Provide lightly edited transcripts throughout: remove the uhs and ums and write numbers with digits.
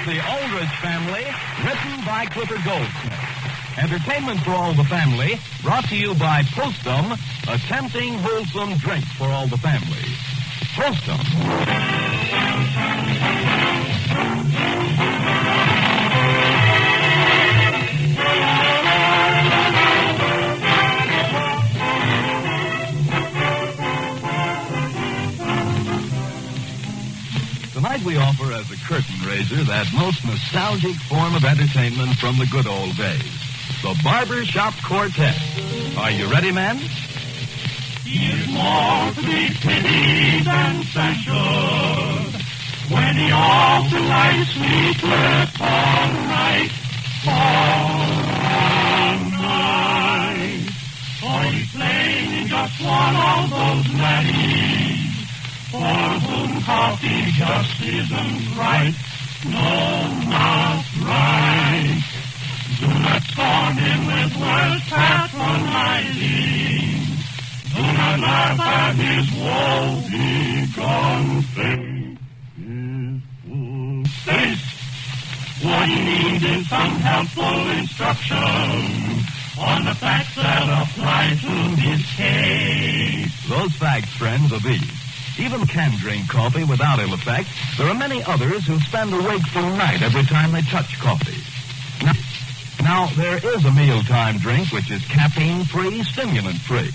The Aldrich Family, written by Clifford Goldsmith. Entertainment for all the family, brought to you by Postum, a tempting, wholesome drink for all the family. Postum. Tonight we offer as a curtain raiser that most nostalgic form of entertainment from the good old days. The Barber Shop Quartet. Are you ready, men? He is more to be pitied than censured when he all too nicely flips all right, for he's playing just one of those laddies for whom coffee just isn't right. No, not right. Do not scorn him with words patronizing. Do not laugh at his woe-begone face. What he needs is some helpful instruction on the facts that apply to his case. Those facts, friends, are these. Even can drink coffee without ill effect. There are many others who spend a wakeful night every time they touch coffee. Now, there is a mealtime drink which is caffeine-free, stimulant-free.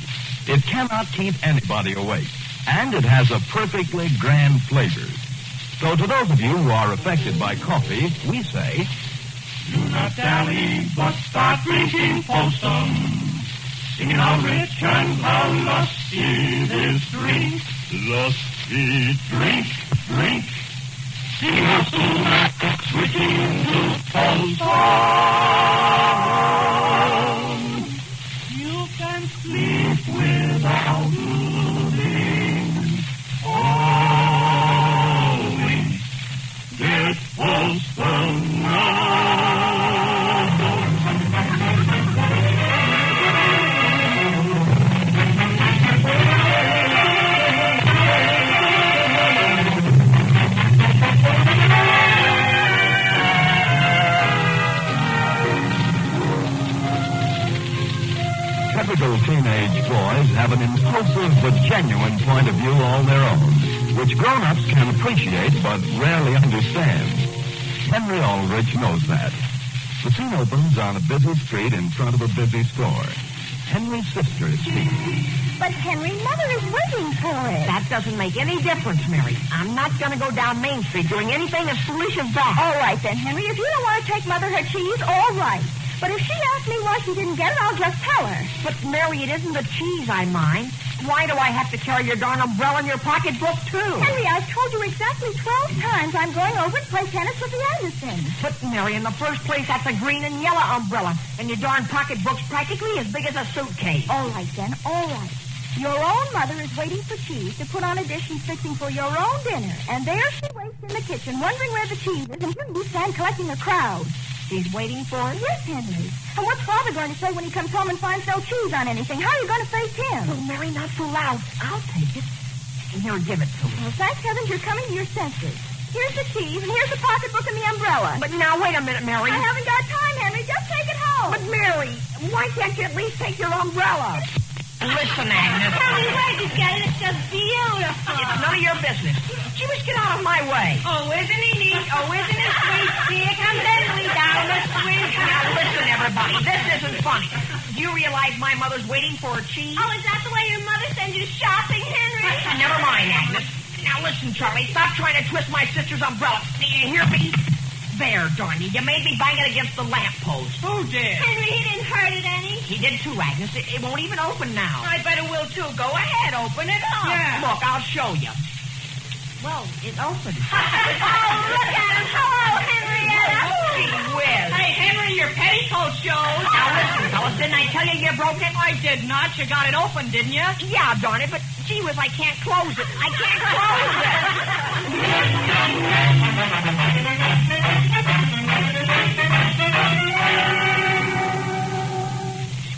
It cannot keep anybody awake, and it has a perfectly grand flavor. So to those of you who are affected by coffee, we say, do not dally, but start drinking Postum. See how rich and how lusty this drink. Lusty drink. See how soon after switching to Postum, you can sleep without moving. Get Postum now. Typical teenage boys have an impulsive but genuine point of view all their own, which grown-ups can appreciate but rarely understand. Henry Aldrich knows that. The scene opens on a busy street in front of a busy store. Henry's sister is speaking. But, Henry, Mother is waiting for it. That doesn't make any difference, Mary. I'm not going to go down Main Street doing anything as foolish as that. All right, then, Henry. If you don't want to take Mother her cheese, all right. But if she asks me why she didn't get it, I'll just tell her. But, Mary, it isn't the cheese I mind. Why do I have to carry your darn umbrella in your pocketbook, too? Henry, I've told you exactly 12 times I'm going over to play tennis with the Andersons. But, Mary, in the first place, that's a green and yellow umbrella, and your darn pocketbook's practically as big as a suitcase. All right, then, all right. Your own mother is waiting for cheese to put on a dish and fixing for your own dinner. And there she waits in the kitchen, wondering where the cheese is, and you stand collecting a crowd. She's waiting for it? Yes, Henry. And what's Father going to say when he comes home and finds no cheese on anything? How are you going to face him? Oh, Mary, not so loud. I'll take it. And here, give it to me. Well, thank heavens you're coming to your senses. Here's the cheese, and here's the pocketbook and the umbrella. But now, wait a minute, Mary. I haven't got time, Henry. Just take it home. But, Mary, why can't you at least take your umbrella? Listen, Agnes. Henry, where'd you get it? It's just beautiful. It's none of your business. You must get out of my way. Oh, isn't he neat? Oh, isn't it sweet? Here comes Henry down the street. Now, listen, everybody. This isn't funny. Do you realize my mother's waiting for her cheese? Oh, is that the way your mother sends you shopping, Henry? Never mind, Agnes. Now, listen, Charlie. Stop trying to twist my sister's umbrella. Do you hear me? There, darn you. You made me bang it against the lamppost. Who did? Henry, he didn't hurt it any. He did too, Agnes. It won't even open now. I bet it will, too. Go ahead. Open it up. Yeah. Look, I'll show you. Well, it opened. Oh, look at him. Hello, Henrietta. Gee whiz. Hey, Henry, your petticoat shows. Now, listen, fellas. Didn't I tell you broke it? I did not. You got it open, didn't you? Yeah, darn it. But, gee whiz, I can't close it. I can't close it.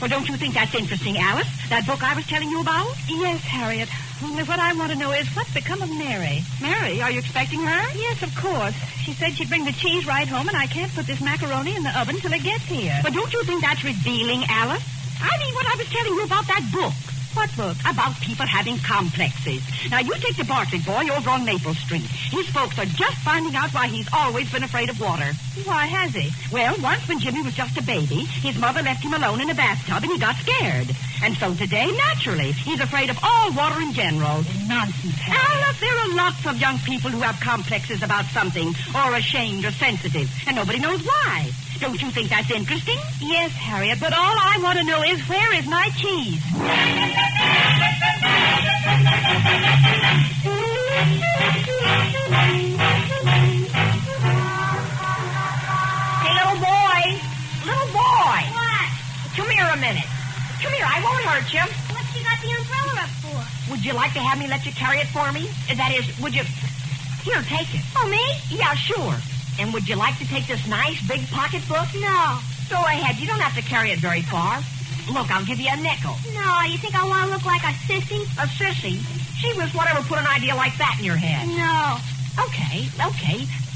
Well, don't you think that's interesting, Alice? That book I was telling you about? Yes, Harriet. Only what I want to know is what's become of Mary. Mary, are you expecting her? Yes, of course. She said she'd bring the cheese right home, and I can't put this macaroni in the oven till it gets here. But don't you think that's revealing, Alice? I mean, what I was telling you about that book. What book? About people having complexes. Now, you take the Bartlett boy over on Maple Street. His folks are just finding out why he's always been afraid of water. Why has he? Well, once when Jimmy was just a baby, his mother left him alone in a bathtub and he got scared. And so today, naturally, he's afraid of all water in general. Nonsense, Harriet. Alice, there are lots of young people who have complexes about something, or ashamed or sensitive, and nobody knows why. Don't you think that's interesting? Yes, Harriet, but all I want to know is where is my cheese? Hey, little boy. Little boy. What? Come here a minute. Come here, I won't hurt you. What's she got the umbrella up for? Would you like to have me let you carry it for me? That is, would you... Here, take it. Oh, me? Yeah, sure. And would you like to take this nice big pocketbook? No. Go ahead. You don't have to carry it very far. Look, I'll give you a nickel. No, you think I want to look like a sissy? A sissy? She was whatever put an idea like that in your head. No. Okay.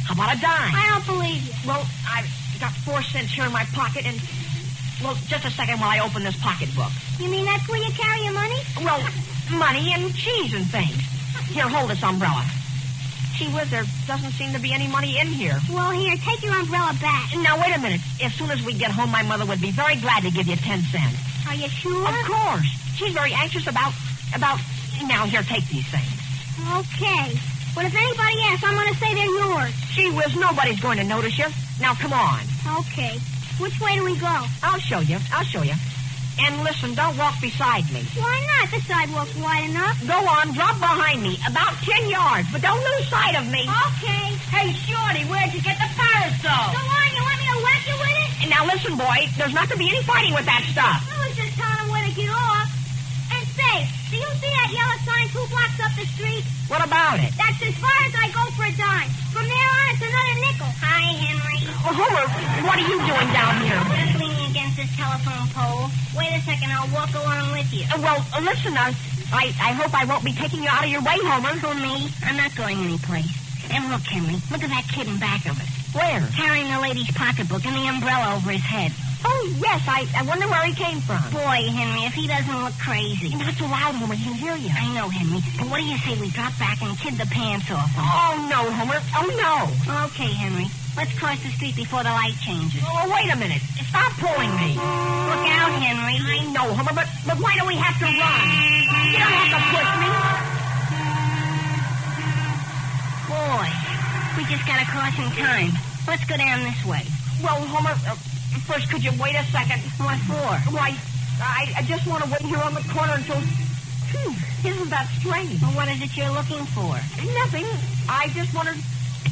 How about a dime? I don't believe you. Well, I've got 4 cents here in my pocket and... Well, just a second while I open this pocketbook. You mean that's where you carry your money? Well, money and cheese and things. Here, hold this umbrella. Gee whiz, there doesn't seem to be any money in here. Well, here, take your umbrella back. Now, wait a minute. As soon as we get home, my mother would be very glad to give you 10 cents. Are you sure? Of course. She's very anxious about... Now, here, take these things. Okay. But if anybody asks, I'm going to say they're yours. Gee whiz, nobody's going to notice you. Now, come on. Okay. Which way do we go? I'll show you. And listen, don't walk beside me. Why not? The sidewalk's wide enough. Go on, drop behind me. About 10 yards, but don't lose sight of me. Okay. Hey, Shorty, where'd you get the parasol? Go on, you want me to whack you with it? And now, listen, boy, there's not to be any fighting with that stuff. I was just telling him where to get off. And say, do you see that yellow sign 2 blocks up the street? What about it? That's as far as I go for a dime. From there on, it's another nickel. Hi, Henry. Well, Homer, what are you doing down here? Just leaning against this telephone pole. Wait a second, I'll walk along with you. Listen, I hope I won't be taking you out of your way, Homer. For me, I'm not going anyplace. And look, Henry, look at that kid in back of us. Where? Carrying the lady's pocketbook and the umbrella over his head. Oh, yes, I wonder where he came from. Boy, Henry, if he doesn't look crazy. Not so loud, Homer, he can hear you. I know, Henry, but what do you say we drop back and kid the pants off him? Oh, no, Homer. Oh, no. Okay, Henry, let's cross the street before the light changes. Oh, wait a minute. Stop pulling me. Look out, Henry. I know, Homer, but why do we have to run? You don't have to push me. Boy, we just got across in time. Let's go down this way. Well, Homer, first, could you wait a second? What for? Why, I just want to wait here on the corner until... Isn't that strange? Well, what is it you're looking for? Nothing. I just wanted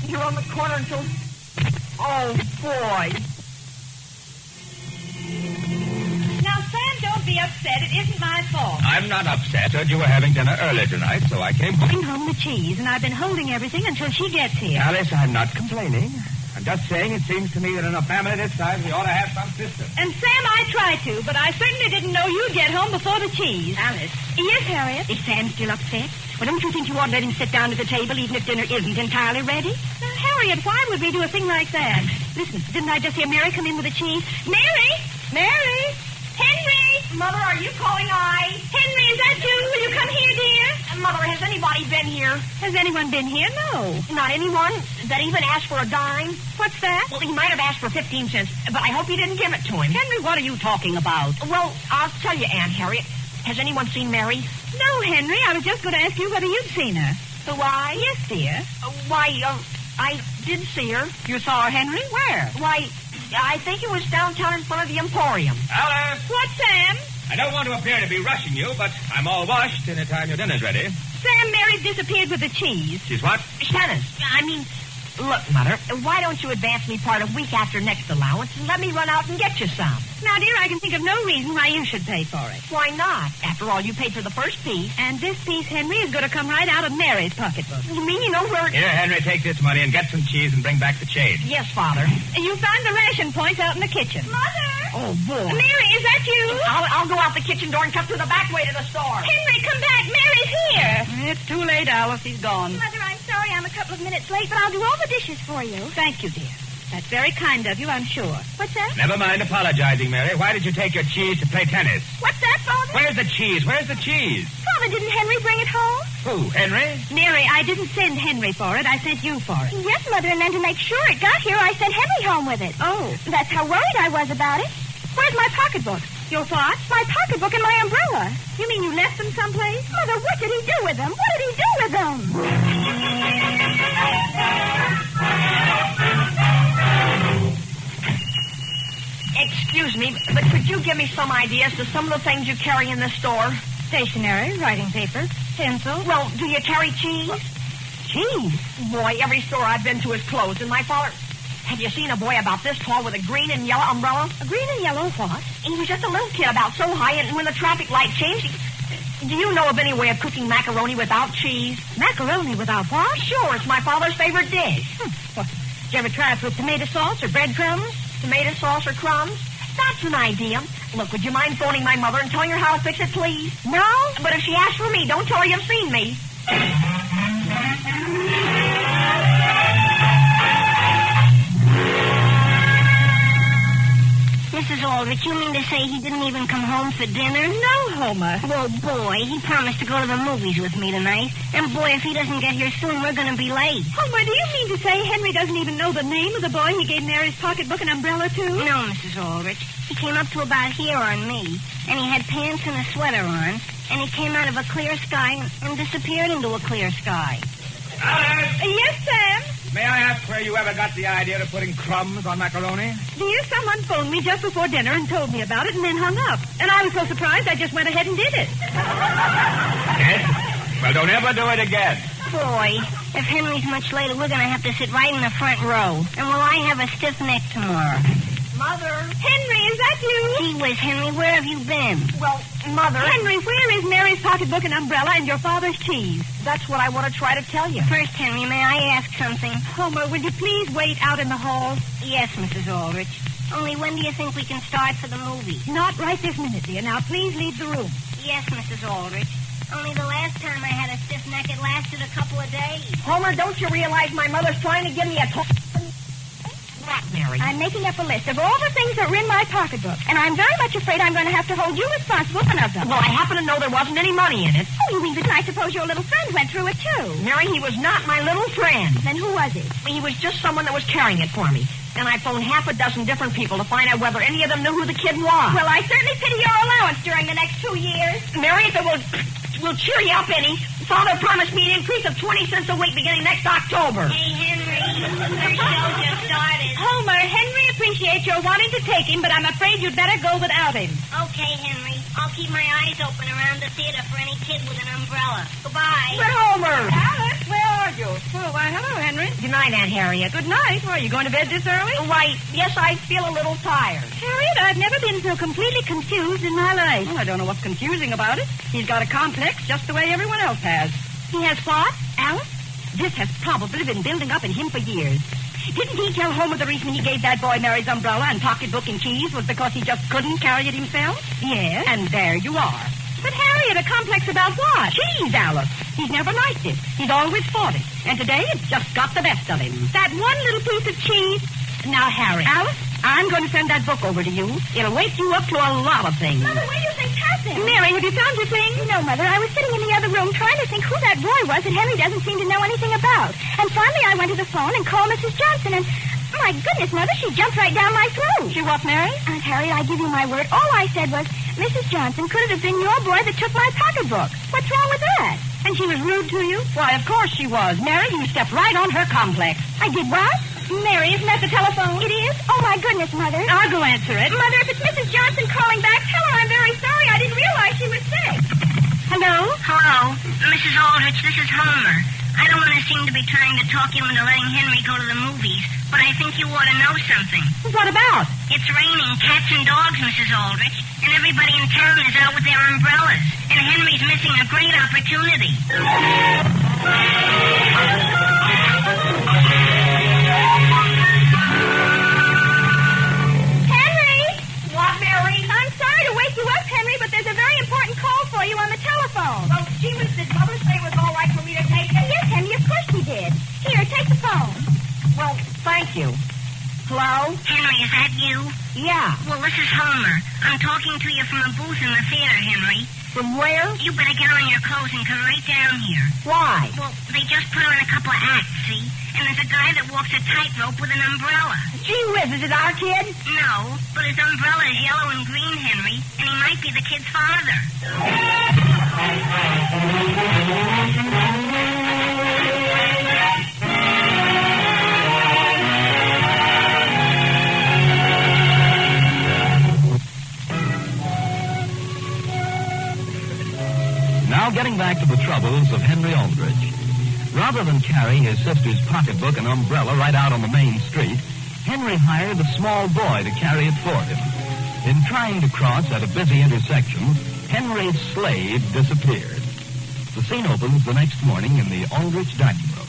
here on the corner until... Oh, boy. Now, Sam, don't be upset. It isn't my fault. I'm not upset. Heard you were having dinner early tonight, so I came home. Bring home the cheese, and I've been holding everything until she gets here. Alice, I'm not complaining. I'm just saying it seems to me that in a family this size, we ought to have some system. And, Sam, I try to, but I certainly didn't know you'd get home before the cheese. Alice. Yes, Harriet? Is Sam still upset? Well, don't you think you ought to let him sit down at the table even if dinner isn't entirely ready? Now, Harriet, why would we do a thing like that? Listen, didn't I just hear Mary come in with the cheese? Mary! Mary! Henry! Mother, are you calling I? Henry, is that you? Will you come here, dear? Mother, has anybody been here? Has anyone been here? No. Not anyone that even asked for a dime? What's that? Well, he might have asked for 15 cents, but I hope you didn't give it to him. Henry, what are you talking about? Well, I'll tell you, Aunt Harriet. Has anyone seen Mary? No, Henry. I was just going to ask you whether you'd seen her. Why? Yes, dear. I did see her. You saw her, Henry? Where? Why, I think it was downtown in front of the Emporium. Alice! What, Sam? I don't want to appear to be rushing you, but I'm all washed any time your dinner's ready. Sam, Mary disappeared with the cheese. She's what? Shannon, I mean, Look, Mother, why don't you advance me part of week after next allowance and let me run out and get you some? Now, dear, I can think of no reason why you should pay for it. Why not? After all, you paid for the first piece. And this piece, Henry, is going to come right out of Mary's pocketbook. You mean you know where... Here, Henry, take this money and get some cheese and bring back the change. Yes, Father. You found the ration points out in the kitchen. Mother! Oh, boy. Mary, is that you? I'll go out the kitchen door and cut through the back way to the store. Henry, come back. Mary's here. It's too late, Alice. He's gone. Mother, I'm sorry I'm a couple of minutes late, but I'll do all the dishes for you. Thank you, dear. That's very kind of you, I'm sure. What's that? Never mind apologizing, Mary. Why did you take your cheese to play tennis? What's that, Father? Where's the cheese? Where's the cheese? Father, didn't Henry bring it home? Who, Henry? Mary, I didn't send Henry for it. I sent you for it. Yes, Mother, and then to make sure it got here, I sent Henry home with it. Oh. That's how worried I was about it. Where's my pocketbook? Your what? My pocketbook and my umbrella. You mean you left them someplace? Mother, what did he do with them? What did he do with them? Excuse me, but could you give me some ideas to some of the things you carry in this store? Stationery, writing paper, pencil. Well, do you carry cheese? Cheese? Boy, every store I've been to is closed, and my father... Have you seen a boy about this tall with a green and yellow umbrella? A green and yellow what? He was just a little kid about so high, and when the traffic light changed... Do you know of any way of cooking macaroni without cheese? Macaroni without what? Sure, it's my father's favorite dish. What? Did you ever try it with tomato sauce or breadcrumbs? Tomato sauce or crumbs? That's an idea. Look, would you mind phoning my mother and telling her how to fix it, please? No? But if she asks for me, don't tell her you've seen me. Mrs. Aldrich, you mean to say he didn't even come home for dinner? No, Homer. Well, boy, he promised to go to the movies with me tonight. And, boy, if he doesn't get here soon, we're going to be late. Homer, do you mean to say Henry doesn't even know the name of the boy he gave Mary's pocketbook and umbrella to? No, Mrs. Aldrich. He came up to about here on me, and he had pants and a sweater on, and he came out of a clear sky and disappeared into a clear sky. Alice! Yes, Sam? May I ask where you ever got the idea of putting crumbs on macaroni? Dear, someone phoned me just before dinner and told me about it and then hung up. And I was so surprised I just went ahead and did it. Yes? Well, don't ever do it again. Boy, if Henry's much later, we're going to have to sit right in the front row. And will I have a stiff neck tomorrow? Mother. Henry, is that you? Gee whiz, Henry, where have you been? Well, Mother... Henry, where is Mary's pocketbook and umbrella and your father's cheese? That's what I want to try to tell you. First, Henry, may I ask something? Homer, will you please wait out in the hall? Yes, Mrs. Aldrich. Only when do you think we can start for the movie? Not right this minute, dear. Now, please leave the room. Yes, Mrs. Aldrich. Only the last time I had a stiff neck, it lasted a couple of days. Homer, don't you realize my mother's trying to give me a... What, Mary? I'm making up a list of all the things that were in my pocketbook, and I'm very much afraid I'm going to have to hold you responsible for one of them. Well, I happen to know there wasn't any money in it. Oh, you mean that I suppose your little friend went through it, too? Mary, he was not my little friend. Then who was it? He was just someone that was carrying it for me. And I phoned half a dozen different people to find out whether any of them knew who the kid was. Well, I certainly pity your allowance during the next 2 years. Mary, if it will cheer you up any, Father promised me an increase of 20 cents a week beginning next October. Hey, Henry, your show just started. Homer, Henry appreciates your wanting to take him, but I'm afraid you'd better go without him. Okay, Henry. I'll keep my eyes open around the theater for any kid with an umbrella. Goodbye. But Homer! Alice, where are you? Oh, why, hello, Henry. Good night, Aunt Harriet. Good night. Are you going to bed this early? Why, yes, I feel a little tired. Harriet, I've never been so completely confused in my life. Well, I don't know what's confusing about it. He's got a complex just the way everyone else has. He has what, Alice? This has probably been building up in him for years. Didn't he tell Homer the reason he gave that boy Mary's umbrella and pocketbook and cheese was because he just couldn't carry it himself? Yes. And there you are. But Harriet, a complex about what? Cheese, Alice. He's never liked it. He's always fought it. And today it's just got the best of him. That one little piece of cheese. Now, Harriet. Alice, I'm going to send that book over to you. It'll wake you up to a lot of things. Mother, what do you think's happening? Mary, have you found your thing? No, Mother. I was sitting in the other room trying to think who that boy was that Henry doesn't seem to know anything about. And finally I went to the phone and called Mrs. Johnson, and... My goodness, Mother, she jumped right down my throat. She what, Mary? Aunt Harriet, I give you my word. All I said was, Mrs. Johnson, could it have been your boy that took my pocketbook? What's wrong with that? And she was rude to you? Why, of course she was. Mary, you stepped right on her complex. I did what? Mary, isn't that the telephone? It is? Oh, my goodness, Mother. I'll go answer it. Mother, if it's Mrs. Johnson calling back, tell her I'm very sorry. I didn't realize she was sick. Hello? Hello, Mrs. Aldrich, this is Homer. I don't want to seem to be trying to talk you into letting Henry go to the movies, but I think you ought to know something. What about? It's raining cats and dogs, Mrs. Aldrich, and everybody in town is out with their umbrellas, and Henry's missing a great opportunity. Henry! What, Mary? I'm sorry to wake you up, Henry, but there's a very important call for you on the telephone. Well, did Mother say it was all right for me to take it? Yes, Henry, of course she did. Here, take the phone. Well, thank you. Hello? Henry, is that you? Yeah. Well, this is Homer. I'm talking to you from a booth in the theater, Henry. From where? You better get on your clothes and come right down here. Why? Well, they just put on a couple of acts, see? And there's a guy that walks a tightrope with an umbrella. Gee whiz, is it our kid? No, but his umbrella is yellow and green, Henry, and he might be the kid's father. Now getting back to the troubles of Henry Aldrich. Rather than carry his sister's pocketbook and umbrella right out on the main street, Henry hired a small boy to carry it for him. In trying to cross at a busy intersection, Henry's slave disappeared. The scene opens the next morning in the Aldrich dining room.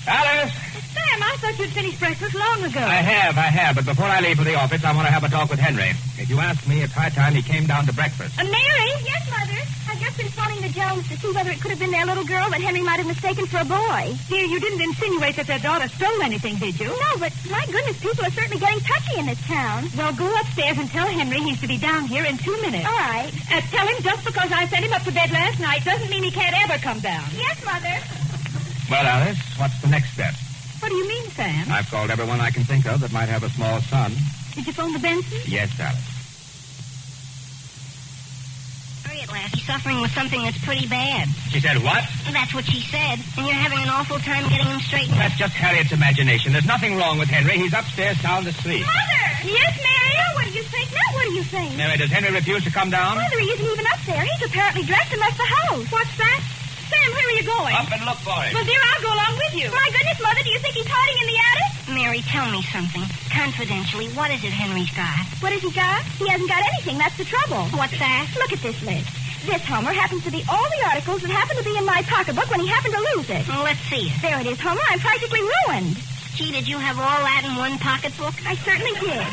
Alice! Sam, I thought you'd finished breakfast long ago. I have. But before I leave for the office, I want to have a talk with Henry. If you ask me, it's high time he came down to breakfast. Mary? Yes, Mother. I've just been phoning the Jones to see whether it could have been their little girl that Henry might have mistaken for a boy. Dear, you didn't insinuate that their daughter stole anything, did you? No, but my goodness, people are certainly getting touchy in this town. Well, go upstairs and tell Henry he's to be down here in 2 minutes. All right. Tell him just because I sent him up to bed last night doesn't mean he can't ever come down. Yes, Mother. Well, Alice, what's the next step? What do you mean, Sam? I've called everyone I can think of that might have a small son. Did you phone the Bensons? Yes, Alice. At last, he's suffering with something that's pretty bad. She said what? That's what she said, and you're having an awful time getting him straightened. That's just Harriet's imagination. There's nothing wrong with Henry. He's upstairs sound asleep. Mother! Yes, Mary? Now what do you think? Mary, does Henry refuse to come down? Mother, he isn't even up there. He's apparently dressed and left the house. What's that? Sam, where are you going? Up and look for him. Well, dear, I'll go along with you. My goodness, Mother, do you think he's hiding in the attic? Mary, tell me something. Confidentially, what is it Henry's got? What has he got? He hasn't got anything. That's the trouble. What's that? Look at this list. This, Homer, happens to be all the articles that happened to be in my pocketbook when he happened to lose it. Well, let's see it. There it is, Homer. I'm practically ruined. Gee, did you have all that in one pocketbook? I certainly did.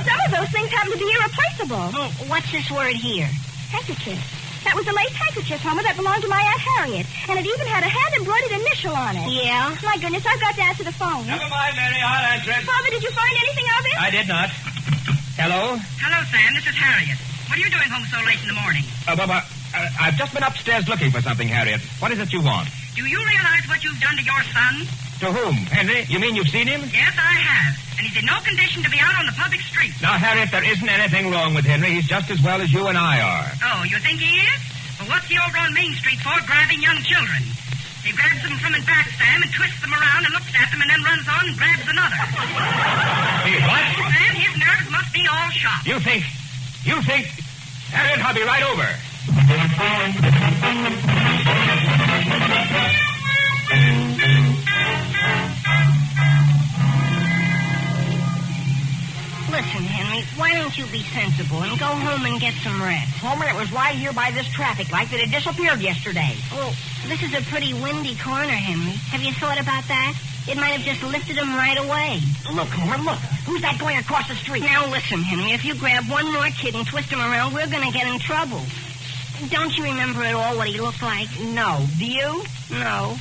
Some of those things happen to be irreplaceable. Well, what's this word here? Handkerchief. That was a lace handkerchief, Homer, that belonged to my Aunt Harriet. And it even had a hand-embroidered initial on it. Yeah? My goodness, I've got to answer the phone. Never mind, Mary. I'll answer it. Father, did you find anything of it? I did not. Hello? Hello, Sam. This is Harriet. What are you doing home so late in the morning? I've just been upstairs looking for something, Harriet. What is it you want? Do you realize what you've done to your son? To whom? Henry? You mean you've seen him? Yes, I have. And he's in no condition to be out on the public street. Now, Harriet, there isn't anything wrong with Henry. He's just as well as you and I are. Oh, you think he is? Well, what's he over on Main Street for, grabbing young children? He grabs them from his back, Sam, and twists them around and looks at them and then runs on and grabs another. Hey, what? Sam, his nerves must be all shot. You think... Harriet, I'll be right over. Listen, Henry, why don't you be sensible and go home and get some rest? Homer, it was right here by this traffic light that it disappeared yesterday. Well, this is a pretty windy corner, Henry. Have you thought about that? It might have just lifted him right away. Look, Homer, look. Who's that going across the street? Now, listen, Henry, if you grab one more kid and twist him around, we're going to get in trouble. Don't you remember at all what he looked like? No. Do you? No.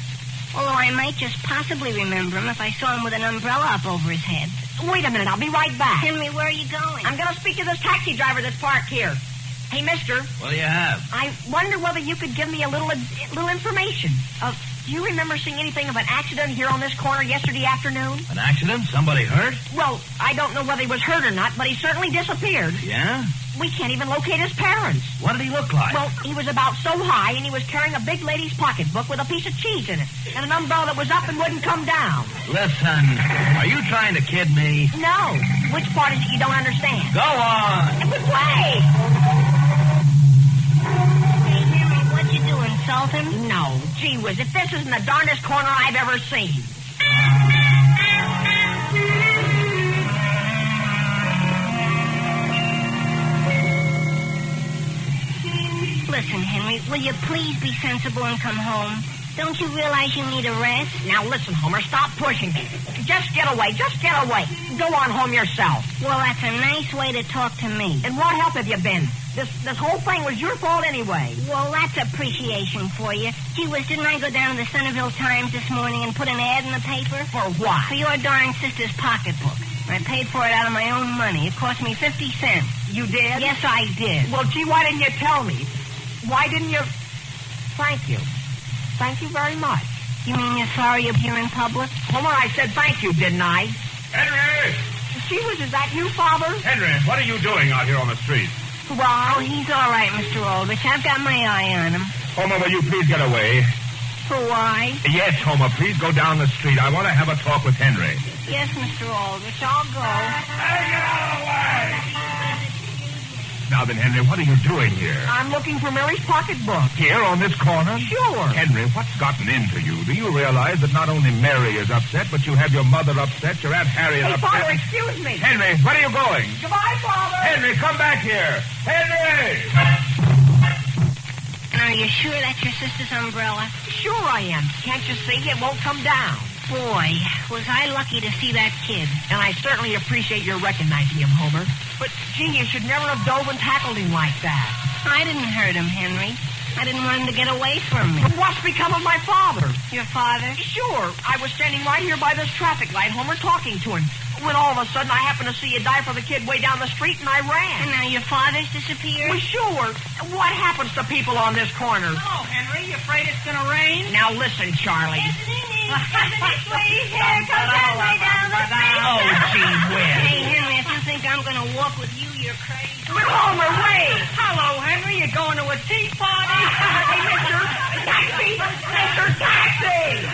Although I might just possibly remember him if I saw him with an umbrella up over his head. Wait a minute. I'll be right back. Henry, where are you going? I'm going to speak to this taxi driver that's parked here. Hey, mister. What do you have? I wonder whether you could give me a little information. Do you remember seeing anything of an accident here on this corner yesterday afternoon? An accident? Somebody hurt? Well, I don't know whether he was hurt or not, but he certainly disappeared. Yeah? We can't even locate his parents. What did he look like? Well, he was about so high, and he was carrying a big lady's pocketbook with a piece of cheese in it, and an umbrella that was up and wouldn't come down. Listen, are you trying to kid me? No. Which part is it you don't understand? Go on. But wait! Hey, Henry, what you do, insult insult him? No. Gee whiz, if this isn't the darndest corner I've ever seen. Listen, Henry, will you please be sensible and come home? Don't you realize you need a rest? Now listen, Homer, stop pushing me. Just get away. Go on home yourself. Well, that's a nice way to talk to me. And what help have you been? This whole thing was your fault anyway. Well, that's appreciation for you. Gee whiz, didn't I go down to the Centerville Times this morning and put an ad in the paper? For what? For your darn sister's pocketbook. I paid for it out of my own money. It cost me 50 cents. You did? Yes, I did. Well, gee, why didn't you tell me? Why didn't you... Thank you. Thank you very much. You mean you're sorry you're here in public? Homer, I said thank you, didn't I? Henry! Gee whiz, is that you, Father? Henry, what are you doing out here on the street? Well, he's all right, Mr. Aldrich. I've got my eye on him. Homer, will you please get away? For why? Yes, Homer, please go down the street. I want to have a talk with Henry. Yes, Mr. Aldrich, I'll go. Hey, get out of the way! Now then, Henry, what are you doing here? I'm looking for Mary's pocketbook. Here on this corner? Sure. Henry, what's gotten into you? Do you realize that not only Mary is upset, but you have your mother upset, your Aunt Harriet Hey, upset? Father, excuse me. Henry, where are you going? Goodbye, Father. Henry, come back here. Henry! And are you sure that's your sister's umbrella? Sure I am. Can't you see? It won't come down. Boy, was I lucky to see that kid. And I certainly appreciate your recognizing him, Homer. But, gee, you should never have dove and tackled him like that. I didn't hurt him, Henry. I didn't want him to get away from me. But what's become of my father? Your father? Sure. I was standing right here by this traffic light, Homer, talking to him. When all of a sudden I happened to see you die for the kid way down the street, and I ran. And now your father's disappeared? Well, sure. What happens to people on this corner? Hello, Henry. You afraid it's going to rain? Now listen, Charlie. Anthony, sweetie, here comes Henry down the street. Oh, gee whiz. Hey, Henry, if you think I'm going to walk with you, you're crazy. But Homer, wait. Hello, Henry. You going to a tea party? Hey, Mr. Taxi! Mr. Taxi!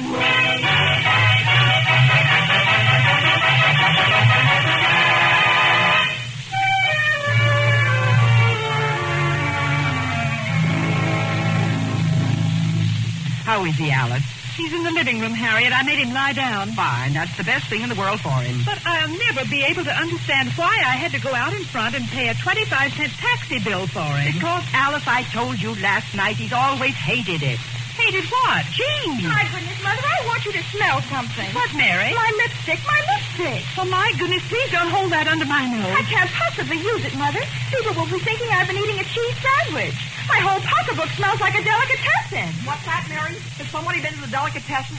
How is he, Alice? He's in the living room, Harriet. I made him lie down. Fine. That's the best thing in the world for him. But I'll never be able to understand why I had to go out in front and pay a 25-cent taxi bill for him. Because, Alice, I told you last night he's always hated it. Hated what? Jeans. My goodness, Mother, I want you to smell something. What, Mary? My lipstick, my lipstick. For my goodness, please don't hold that under my nose. I can't possibly use it, Mother. People will be thinking I've been eating a cheese sandwich. My whole pocketbook smells like a delicatessen. What's that, Mary? Has somebody been to the delicatessen?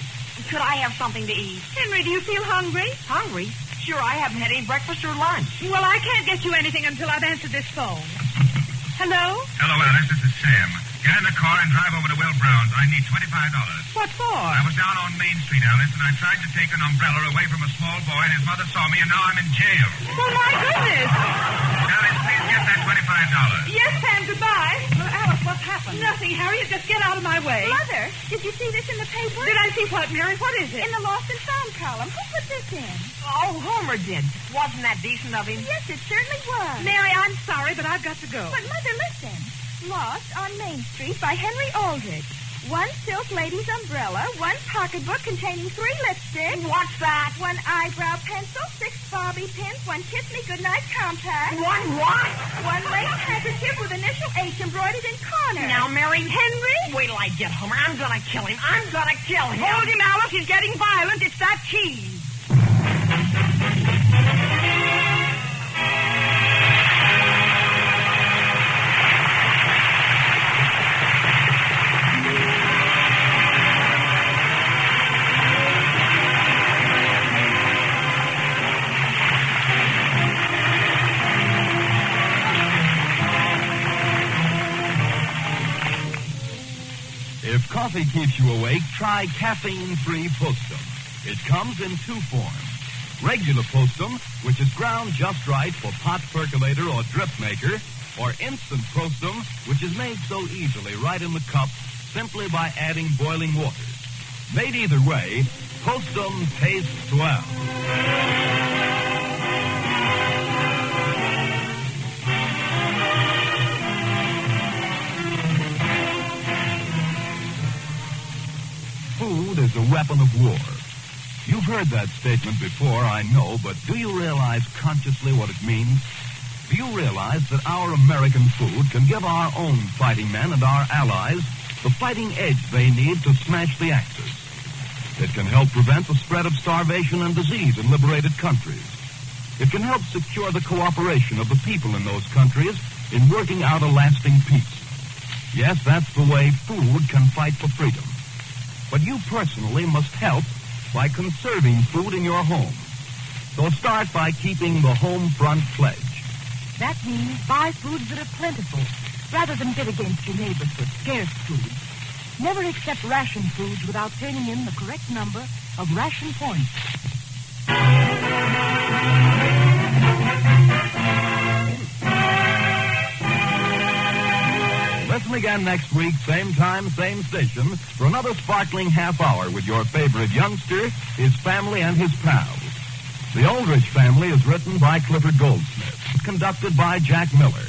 Could I have something to eat? Henry, do you feel hungry? Hungry? Sure, I haven't had any breakfast or lunch. Well, I can't get you anything until I've answered this phone. Hello? Hello, Alice. This is Sam. Get in the car and drive over to Will Brown's. I need $25. What for? I was down on Main Street, Alice, and I tried to take an umbrella away from a small boy, and his mother saw me, and now I'm in jail. Oh, my goodness. Alice, please get that $25. Yes, Sam, goodbye. Well, Alice, what's happened? Nothing, Harriet. Just get out of my way. Mother, did you see this in the paper? Did I see what, Mary? What is it? In the Lost and Found column. Who put this in? Oh, Homer did. Wasn't that decent of him? Yes, it certainly was. Mary, I'm sorry, but I've got to go. But, Mother, listen. Lost on Main Street by Henry Aldrich. One silk lady's umbrella, one pocketbook containing 3 lipsticks. What's that? 1 eyebrow pencil, 6 bobby pins, 1 kiss me goodnight compact. One what? 1 lace handkerchief with initial H embroidered in corner. Now, Mary. Henry? Wait till I get Homer. I'm gonna kill him. I'm gonna kill him. Hold him, Alice. He's getting violent. It's that cheese. If coffee keeps you awake, try caffeine-free Postum. It comes in 2 forms. Regular Postum, which is ground just right for pot percolator or drip maker, or instant Postum, which is made so easily right in the cup simply by adding boiling water. Made either way, Postum tastes well. weapon of war. You've heard that statement before, I know, but do you realize consciously what it means? Do you realize that our American food can give our own fighting men and our allies the fighting edge they need to smash the Axis? It can help prevent the spread of starvation and disease in liberated countries. It can help secure the cooperation of the people in those countries in working out a lasting peace. Yes, that's the way food can fight for freedom. But you personally must help by conserving food in your home. So start by keeping the home front pledge. That means buy foods that are plentiful, rather than bid against your neighbors for scarce food. Never accept ration foods without turning in the correct number of ration points. Listen again next week, same time, same station, for another sparkling half hour with your favorite youngster, his family, and his pals. The Aldrich Family is written by Clifford Goldsmith, conducted by Jack Miller.